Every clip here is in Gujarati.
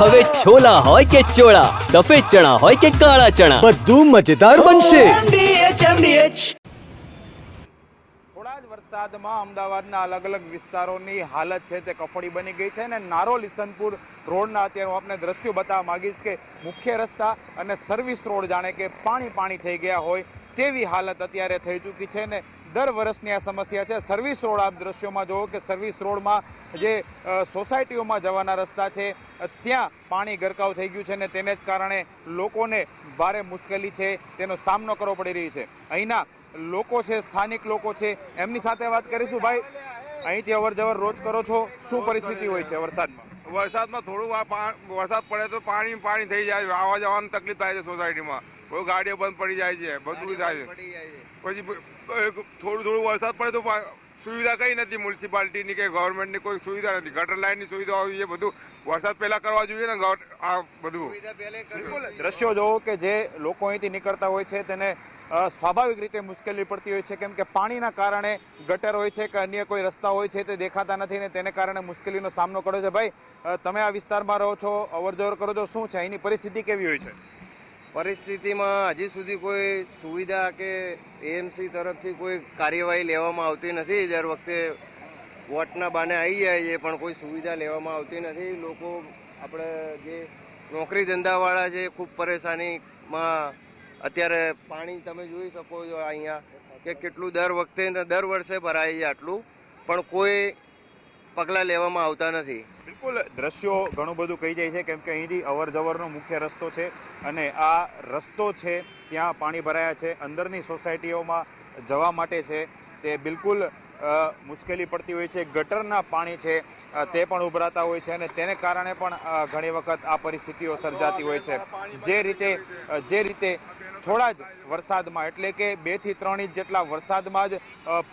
હવે છોલા હોય કે ચોળા, સફેદ ચણા હોય કે કાળા ચણા, બધું મજેદાર બનશે. થોડા જ વરસાદમાં અમદાવાદના અલગ અલગ વિસ્તારોની હાલત છે તે કફોડી બની ગઈ છે અને નારોલ ઈસનપુર રોડના અત્યારે હું આપને દ્રશ્યો બતાવવા માંગીશ કે મુખ્ય રસ્તા અને સર્વિસ રોડ જાણે કે પાણી થઈ ગયા હોય તેવી હાલત અત્યારે થઈ ચૂકી છે ને દર વર્ષની આ સમસ્યા છે. સર્વિસ રોડ આપ દ્રશ્યોમાં જુઓ કે સર્વિસ રોડમાં જે સોસાયટીઓમાં જવાના રસ્તા છે ત્યાં પાણી ગરકાવ થઈ ગયું છે ને તેને જ કારણે લોકોને ભારે મુશ્કેલી છે તેનો સામનો કરવો પડી રહ્યો છે. અહીંના લોકો છે, સ્થાનિક લોકો છે, એમની સાથે વાત કરીશું. ભાઈ, અહીંથી અવર જવર રોજ કરો છો, શું પરિસ્થિતિ હોય છે વરસાદમાં? વરસાદમાં થોડું વરસાદ પડે તો પાણી થઈ જાય, આવવા જવાની તકલીફ થાય છે સોસાયટીમાં. કોઈ ગાડીઓ બંધ પડી જાય છે, બધું થાય છે. પછી થોડું વરસાદ પડે તો સુવિધા કઈ નથી, મ્યુનિસિપાલિટીની કે ગવર્મેન્ટની કોઈ સુવિધા નથી. ગટર લાઇનની સુવિધા હોવી જોઈએ, બધું વરસાદ પહેલા કરવા જોઈએ ને આ બધું. દ્રશ્યો જોવો કે જે લોકો અહીંથી નીકળતા હોય છે તેને સ્વાભાવિક રીતે મુશ્કેલી પડતી હોય છે, કેમ કે પાણીના કારણે ગટર હોય છે કે અન્ય કોઈ રસ્તા હોય છે તે દેખાતા નથી ને તેને કારણે મુશ્કેલીનો સામનો કરે છે. ભાઈ, તમે આ વિસ્તારમાં રહો છો, અવર જવર કરો છો, શું છે અહીંની પરિસ્થિતિ કેવી હોય છે? પરિસ્થિતિમાં હજી સુધી કોઈ સુવિધા કે એએમસી તરફથી કોઈ કાર્યવાહી લેવામાં આવતી નથી. દર વખતે વોટના બાને આવી જાય છે પણ કોઈ સુવિધા લેવામાં આવતી નથી. લોકો આપણે જે નોકરી ધંધાવાળા છે ખૂબ પરેશાનીમાં અત્યારે. પાણી તમે જોઈ શકો છો અહીંયા કે કેટલું દર વર્ષે ભરાય છે આટલું, પણ કોઈ પગલાં લેવામાં આવતા નથી. બિલકુલ, દ્રશ્યો ઘણું બધું કહી જાય છે કેમ કે અહીંથી અવર જવરનો મુખ્ય રસ્તો છે અને આ રસ્તો છે ત્યાં પાણી ભરાયા છે. અંદરની સોસાયટીઓમાં જવા માટે છે તે બિલકુલ મુશ્કેલી પડતી હોય છે. ગટરના પાણી છે તે પણ ઉભરાતા હોય છે અને તેને કારણે પણ ઘણી વખત આ પરિસ્થિતિઓ સર્જાતી હોય છે. જે રીતે થોડા જ વરસાદમાં એટલે કે 2 થી 3 ઇંચ જેટલા વરસાદમાં જ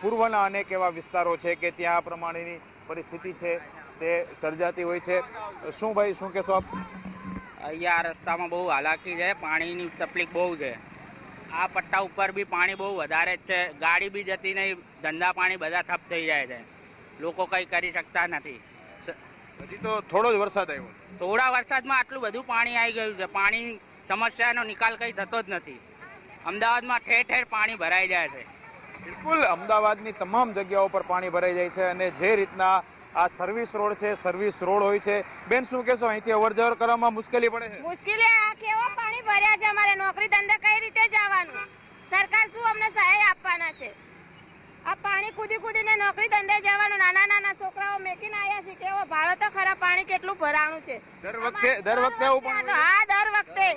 પૂર્વના અનેક એવા વિસ્તારો છે કે ત્યાં આ પ્રમાણેની પરિસ્થિતિ છે તે સર્જાતી હોય છે. શું ભાઈ, શું કહેશો આપ? અહીંયા આ રસ્તામાં બહુ હાલાકી છે, પાણીની તકલીફ બહુ છે. આ પટ્ટા ઉપર બી પાણી બહુ વધારે જ છે, ગાડી બી જતી નહીં, ધંધા પાણી બધા ઠપ થઈ જાય છે, લોકો કંઈ કરી શકતા નથી. હજી તો થોડો જ વરસાદ આવ્યો, થોડા વરસાદમાં આટલું બધું પાણી આવી ગયું છે. પાણી સમસ્યાનો નિકાલ કંઈ થતો જ નથી. અમદાવાદમાં ઠેર ઠેર પાણી ભરાઈ જાય છે. બિલકુલ, અમદાવાદની તમામ જગ્યાઓ પર પાણી ભરાઈ જાય છે અને જે રીતના આ સર્વિસ રોડ છે, સર્વિસ રોડ હોય છે. બેન, શું કહેશો, અહીંથી અવર જવર કરવામાં મુશ્કેલી પડે છે? મુશ્કેલી આ કેવો પાણી ભર્યા છે, અમારે નોકરી ધંધા કઈ રીતે જવાનું? સરકાર શું અમને સહાય આપવાના છે? આ પાણી કૂદીને નોકરી ધંધે જવાનું. નાના છોકરાઓ મેકીને આવ્યા છે, કેવો ભાડો તો ખરા, પાણી કેટલું ભરાણું છે દર વખતે એવું? હા, દર વખતે.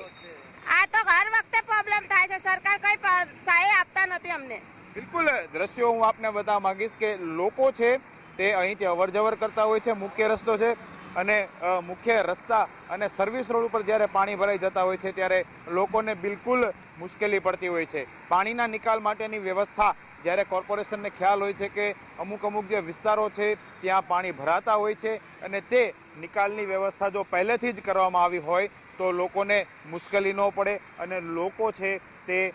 આ તો હર વખતે પ્રોબ્લેમ થાય છે, સરકાર કઈ સહાય આપતા નથી અમને. બિલકુલ, દ્રશ્યો હું આપને બતાવવા માંગીશ કે લોકો છે તે અહીંથી અવર જવર કરતા હોય છે. મુખ્ય રસ્તો છે અને મુખ્ય રસ્તા અને સર્વિસ રોડ ઉપર જ્યારે પાણી ભરાઈ જતા હોય છે ત્યારે લોકોને બિલકુલ મુશ્કેલી પડતી હોય છે. પાણીના નિકાલ માટેની વ્યવસ્થા જ્યારે કોર્પોરેશનને ખ્યાલ હોય છે કે અમુક જે વિસ્તારો છે ત્યાં પાણી ભરાતા હોય છે અને તે નિકાલની વ્યવસ્થા જો પહેલેથી જ કરવામાં આવી હોય તો લોકોને મુશ્કેલી ન પડે અને લોકો છે તે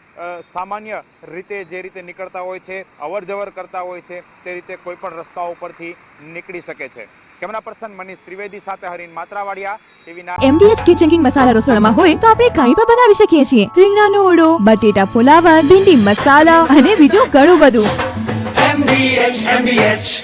સામાન્ય રીતે જે રીતે નીકળતા હોય છે, અવર જવર કરતા હોય છે તે રીતે કોઈ પણ રસ્તાઓ પરથી નીકળી શકે છે. કેમેરા પર્સન મનીષ ત્રિવેદી સાથે હરીન માત્રાવાડિયા, ટીવીના. MDH કિચન કિંગ મસાલા રસોડામાં હોય તો આપણે કાંઈ પણ બનાવી શકીએ છીએ. રીંગણાનો ઓળો, બટેટા ફુલાવર, ભીંડી મસાલા અને બીજું ઘણું બધું. MDH